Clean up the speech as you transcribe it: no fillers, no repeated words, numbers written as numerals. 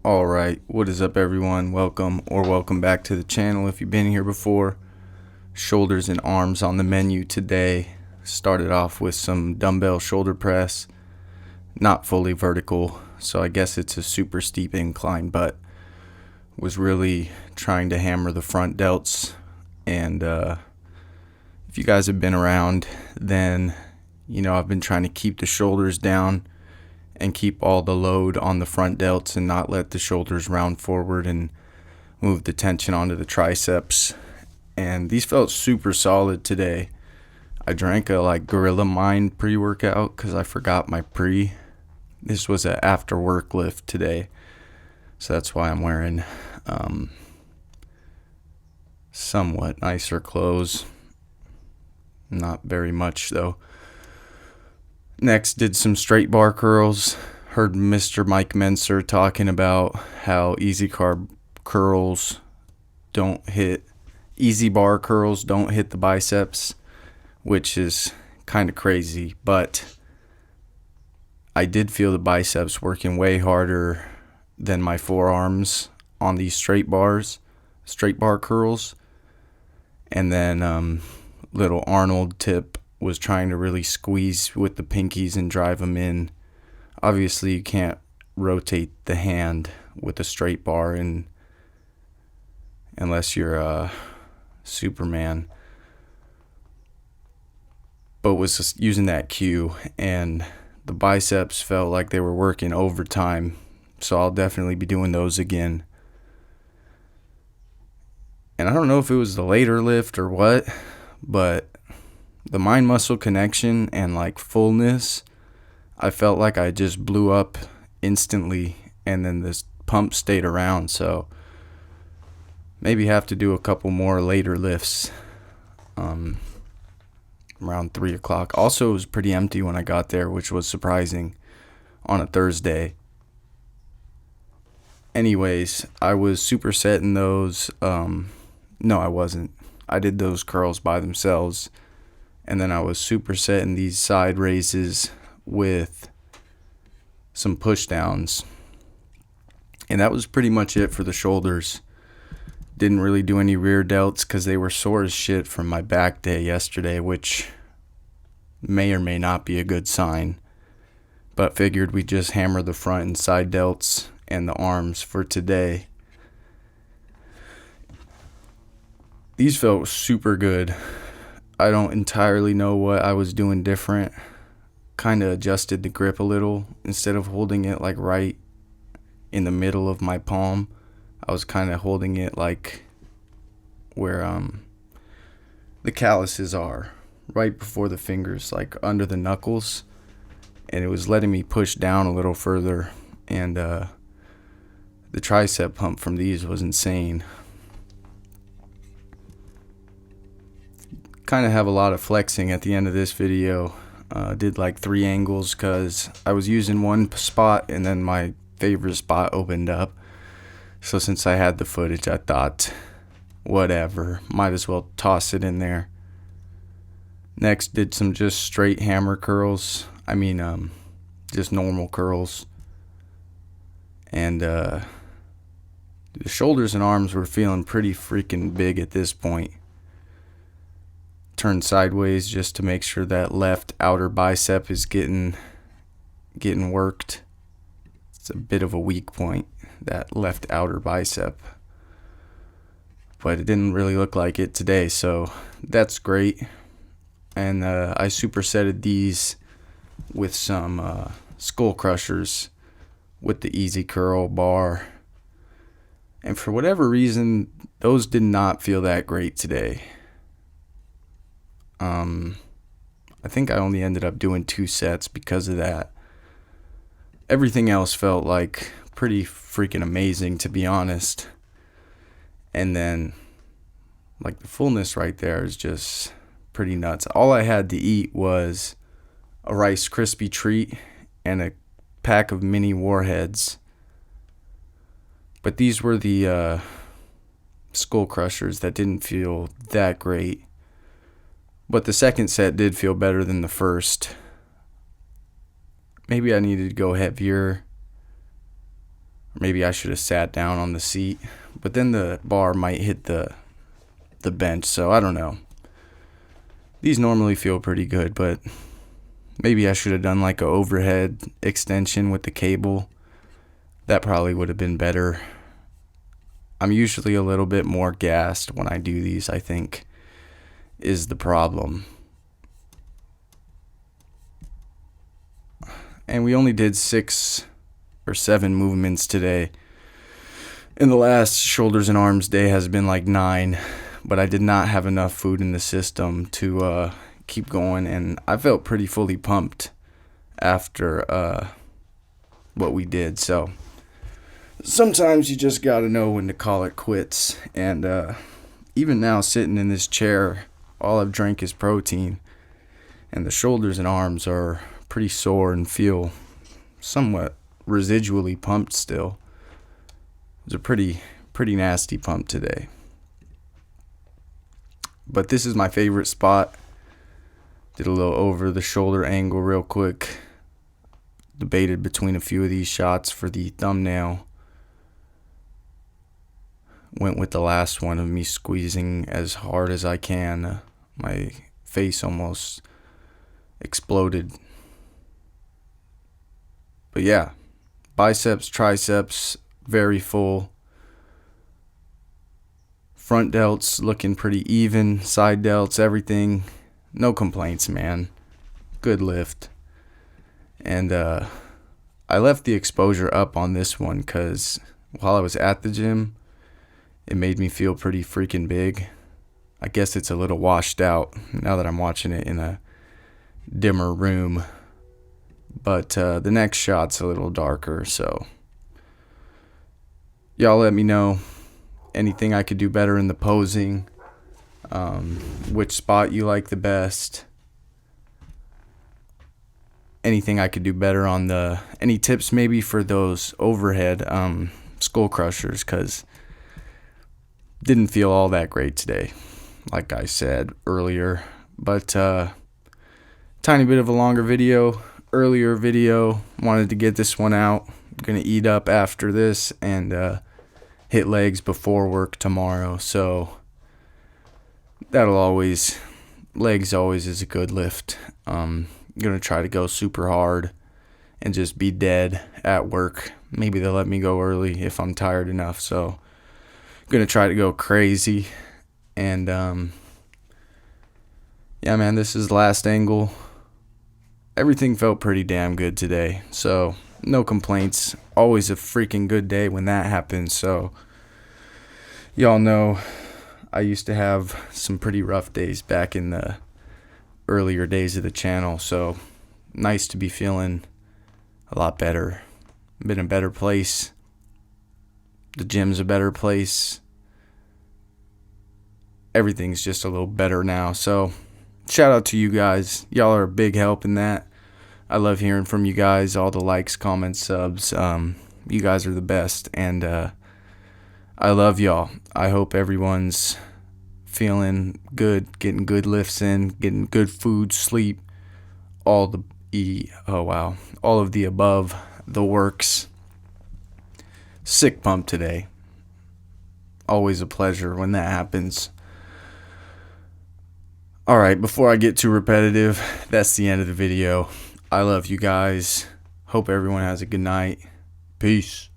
Alright, what is up everyone? Welcome back to the channel if you've been here before. Shoulders and arms on the menu today. Started off with some dumbbell shoulder press. Not fully vertical, so I guess it's a super steep incline, but was really trying to hammer the front delts. And if you guys have been around, then you know I've been trying to keep the shoulders down and keep all the load on the front delts and not let the shoulders round forward and move the tension onto the triceps. And these felt super solid today. I drank a Gorilla Mind pre-workout because I forgot my pre. This was an after work lift today, so that's why I'm wearing somewhat nicer clothes. Not very much though. Next, did some straight bar curls. Heard Mr. Mike Menser talking about how easy bar curls don't hit the biceps, which is kind of crazy, but I did feel the biceps working way harder than my forearms on these straight bar curls. And then little Arnold tip was trying to really squeeze with the pinkies and drive them in. Obviously you can't rotate the hand with a straight bar unless you're Superman, but was just using that cue, and the biceps felt like they were working overtime, so I'll definitely be doing those again. And I don't know if it was the later lift or what, but the mind muscle connection and fullness, I felt like I just blew up instantly, and then this pump stayed around. So maybe have to do a couple more later lifts around 3 o'clock. Also, it was pretty empty when I got there, which was surprising on a Thursday. Anyways, I was supersetting those. No, I wasn't. I did those curls by themselves. And then I was supersetting these side raises with some push downs. And that was pretty much it for the shoulders. Didn't really do any rear delts because they were sore as shit from my back day yesterday, which may or may not be a good sign. But figured we'd just hammer the front and side delts and the arms for today. These felt super good. I don't entirely know what I was doing different. Kind of adjusted the grip a little. Instead of holding it right in the middle of my palm, I was kind of holding it where the calluses are, right before the fingers, under the knuckles. And it was letting me push down a little further. And the tricep pump from these was insane. Kind of have a lot of flexing at the end of this video. Did 3 angles because I was using one spot and then my favorite spot opened up. So since I had the footage, I thought, whatever, might as well toss it in there. Next, did some just straight hammer curls. Just normal curls. And the shoulders and arms were feeling pretty freaking big at this point. Turn sideways just to make sure that left outer bicep is getting worked. It's a bit of a weak point, that left outer bicep, but it didn't really look like it today, so that's great. And I supersetted these with some skull crushers with the easy curl bar, and for whatever reason those did not feel that great today. I think I only ended up doing 2 sets because of that. Everything else felt pretty freaking amazing, to be honest. And then the fullness right there is just pretty nuts. All I had to eat was a Rice Krispie treat and a pack of mini Warheads. But these were the skull crushers that didn't feel that great. But the second set did feel better than the first. Maybe I needed to go heavier Maybe I should have sat down on the seat, but then the bar might hit the bench, so I don't know. These normally feel pretty good, but maybe I should have done like a overhead extension with the cable. That probably would have been better. I'm usually a little bit more gassed when I do these, I think, is the problem. And we only did 6 or 7 movements today. And the last shoulders and arms day has been like 9, but I did not have enough food in the system to keep going, and I felt pretty fully pumped after what we did. So sometimes you just gotta know when to call it quits. And even now, sitting in this chair, all I've drank is protein, and the shoulders and arms are pretty sore and feel somewhat residually pumped still. It was a pretty nasty pump today. But this is my favorite spot. Did a little over the shoulder angle real quick. Debated between a few of these shots for the thumbnail. Went with the last one of me squeezing as hard as I can. My face almost exploded. But yeah, biceps, triceps, very full. Front delts looking pretty even. Side delts, everything. No complaints, man. Good lift. And I left the exposure up on this one because while I was at the gym, it made me feel pretty freaking big. I guess it's a little washed out now that I'm watching it in a dimmer room. But the next shot's a little darker, so y'all let me know anything I could do better in the posing, which spot you like the best, anything I could do better on any tips maybe for those overhead skull crushers, because didn't feel all that great today, like I said earlier. But tiny bit of a longer video, earlier video, wanted to get this one out. I'm gonna eat up after this and hit legs before work tomorrow, so legs always is a good lift. I'm gonna try to go super hard and just be dead at work. Maybe they'll let me go early if I'm tired enough, so I'm gonna try to go crazy. And yeah, man, this is the last angle. Everything felt pretty damn good today, so no complaints. Always a freaking good day when that happens. So y'all know I used to have some pretty rough days back in the earlier days of the channel, so nice to be feeling a lot better. Been in a better place. The gym's a better place. Everything's just a little better now. So shout out to you guys. Y'all are a big help in that. I love hearing from you guys. All the likes, comments, subs. You guys are the best, and I love y'all. I hope everyone's feeling good, getting good lifts in, getting good food, sleep, all of the above, the works. Sick pump today. Always a pleasure when that happens. All right, before I get too repetitive, that's the end of the video. I love you guys. Hope everyone has a good night. Peace.